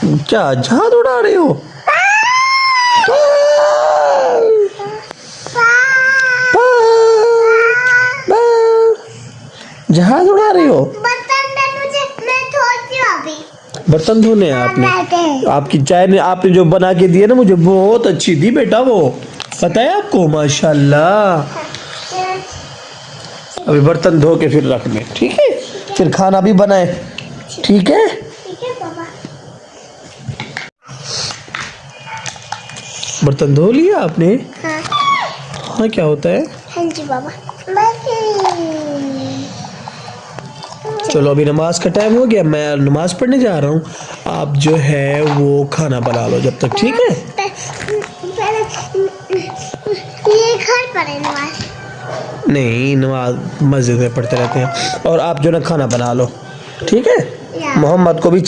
क्या जहाज उड़ा रहे हो? जहाज उड़ा रही हो? बर्तन धोने हैं आपने? आपकी चाय ने आपने जो बना के दिया ना मुझे बहुत अच्छी थी बेटा, वो पता है आपको? माशाल्लाह। अभी बर्तन धो के फिर रखने, ठीक है? फिर खाना भी बनाए, ठीक है? पापा। बर्तन धो लिया आपने? हाँ। हाँ क्या होता है? हाँ जी पापा। चलो अभी नमाज का टाइम हो गया, मैं नमाज पढ़ने जा रहा हूँ। आप जो है वो खाना बना लो जब तक, ठीक है? ये घर पर है नमाज? नहीं, नमाज मस्जिद में पढ़ते रहते हैं। और आप जो ना खाना बना लो, ठीक है? मोहम्मद को भी